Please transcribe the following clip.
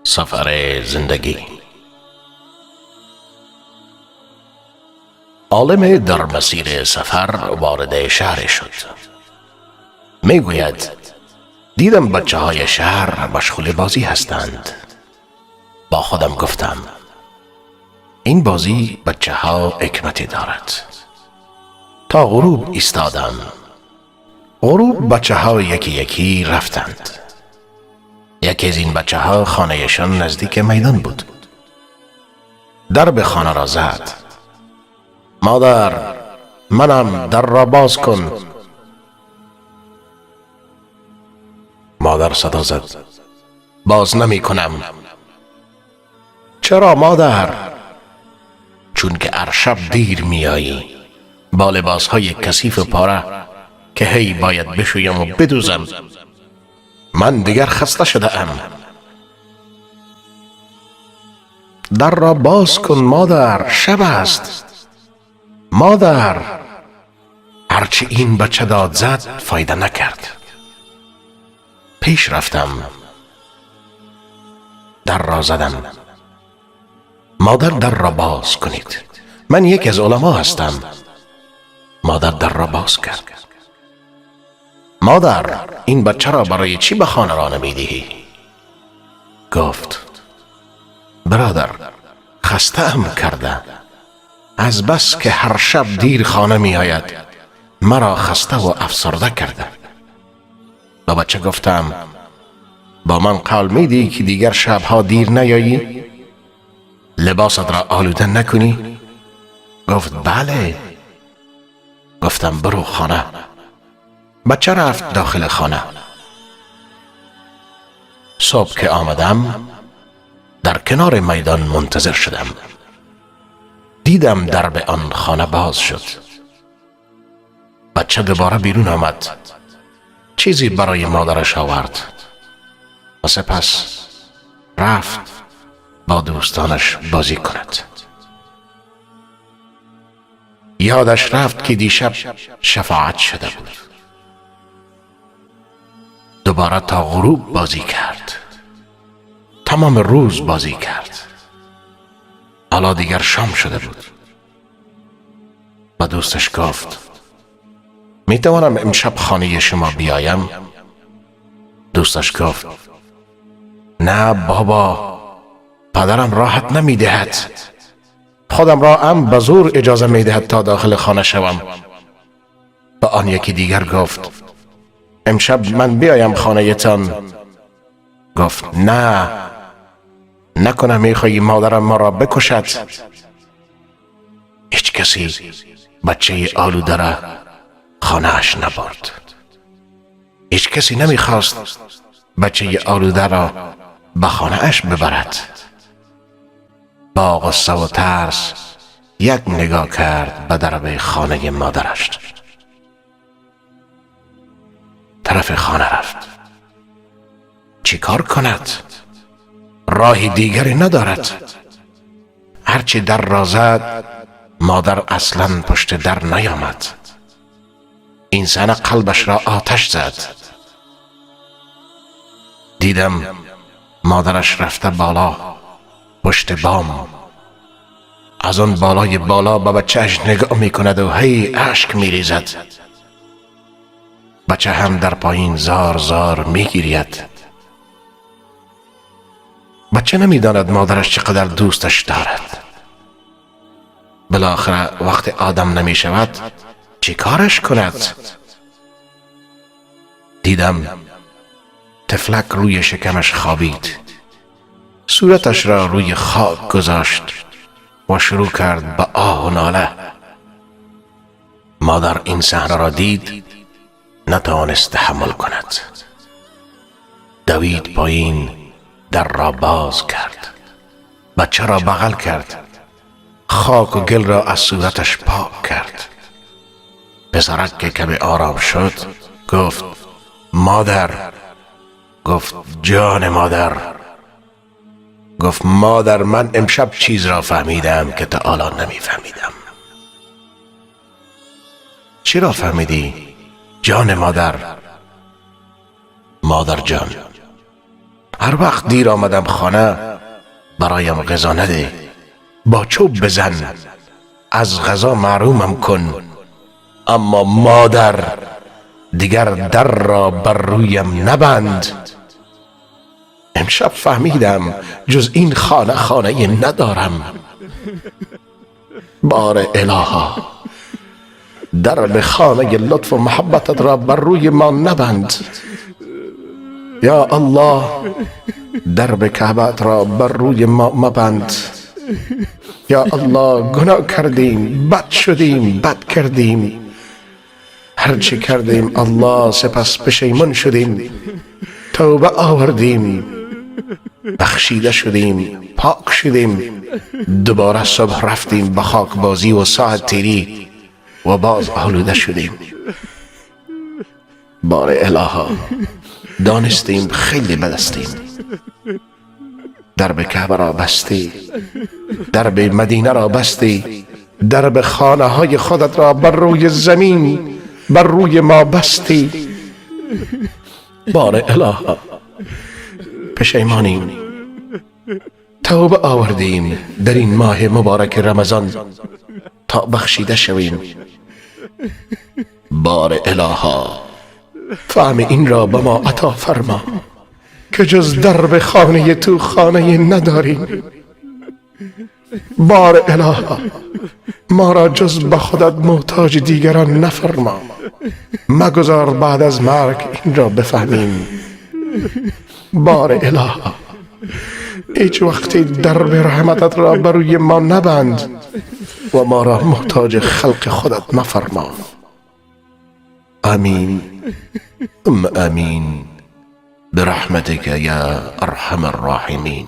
سفر زندگی. عالم در مسیر سفر وارد شهر شد. میگوید دیدم بچه های شهر مشغول بازی هستند. با خودم گفتم این بازی بچه ها حکمتی دارد. تا غروب ایستادم. غروب بچه ها یکی یکی رفتند. یکی از این بچه ها خانهشان نزدیک میدان بود. درب خانه را زد. مادر، منم، در را باز کن. مادر صدا زد. باز نمی کنم. چرا مادر؟ چون که هر شب دیر می آیی با لباس های کثیف و پاره که هی باید بشویم و بدوزم. من دیگر خسته شده ام. در را باز کن مادر، شب است. مادر. هرچی این بچه داد زد فایده نکرد. پیش رفتم. در را زدم. مادر، در را باز کنید. من یکی از علما هستم. مادر در را باز کرد. مادر، این بچه را برای چی به خانه را نمیدهی؟ گفت برادر، خسته ام کرده. از بس که هر شب دیر خانه می آید مرا خسته و افسرده کرده. با بچه گفتم با من قول میدی که دیگر شبها دیر نیایی؟ لباست را آلوده نکنی؟ گفت بله. گفتم برو خانه. بچه رفت داخل خانه. صبح که آمدم در کنار میدان منتظر شدم. دیدم درب آن خانه باز شد. بچه دوباره بیرون آمد. چیزی برای مادرش آورد و سپس رفت با دوستانش بازی کند. یادش رفت که دیشب شفاعت شده بود. دوباره تا غروب بازی کرد. تمام روز بازی کرد. حالا دیگر شام شده بود. و دوستش گفت می توانم امشب خانه شما بیایم؟ دوستش گفت نه بابا، پدرم راحت نمی دهد. خودم را هم به زور اجازه می دهد تا داخل خانه شوم. و آن یکی دیگر گفت امشب من بیایم خانه تان؟ گفت نه، نکنه میخوایی مادرم ما را بکشد. هیچ کسی بچه آلوده را خانه اش نبرد. هیچ کسی نمیخواست بچه آلوده را به خانه اش ببرد. با غصه و ترس یک نگاه کرد به درب خانه مادرش. طرف خانه رفت. چی کار کند؟ راهی دیگری ندارد. هرچی در را زد مادر اصلا پشت در نیامد. این زن قلبش را آتش زد. دیدم مادرش رفته بالا پشت بام. از آن بالای بالا به بچهش نگاه می کند و هی اشک می ریزد. بچه هم در پایین زار زار می گرید. بچه نمی داند مادرش چقدر دوستش دارد. بالاخره وقت آدم نمی شود چی کارش کند؟ دیدم طفلک روی شکمش خوابید. صورتش را روی خاک گذاشت و شروع کرد به آه و ناله. مادر این صحنه را دید، نتوانست تحمل کند. دوید پایین، در را باز کرد. بچه را بغل کرد. خاک و گل را از صورتش پاک کرد. پسرک که کمی آرام شد گفت مادر. گفت جان مادر. گفت مادر، من امشب چیز را فهمیدم که تا الان نمی فهمیدم. چی را فهمیدی؟ جان مادر. مادر جان، هر وقت دیر آمدم خانه برایم غذا نده، با چوب بزن، از غذا محرومم کن. اما مادر دیگر در را بر رویم نبند. امشب فهمیدم جز این خانه ندارم. بار الها درب خانه لطف و محبتت را بر روی ما نبند. یا الله درب کعبت را بر روی ما مبند. یا الله گناه کردیم، بد شدیم، بد کردیم، هرچی کردیم الله سپس پشیمان شدیم، توبه آوردیم، بخشیده شدیم، پاک شدیم. دوباره صبح رفتیم به خاک بازی و ساعت تیری و باز آلوده شدیم. بار الها دانستیم خیلی بدستیم. درب کعبه را بستی، درب مدینه را بستی، درب خانه های خودت را بر روی زمین بر روی ما بستی. بار الها پشیمانیم، توبه آوردیم در این ماه مبارک رمضان تا بخشیده شویم. بار الها فهم این را به ما عطا فرما که جز درب خانه تو خانه نداریم. بار الها ما را جز به خودت محتاج دیگران نفرما. مگذار بعد از مرگ این را بفهمیم. بار الها هیچ وقتی درب رحمتت را بر روی ما نبند و ما را محتاج خلق خودت نفرما. آمین ثم آمین برحمتك یا ارحم الراحمین.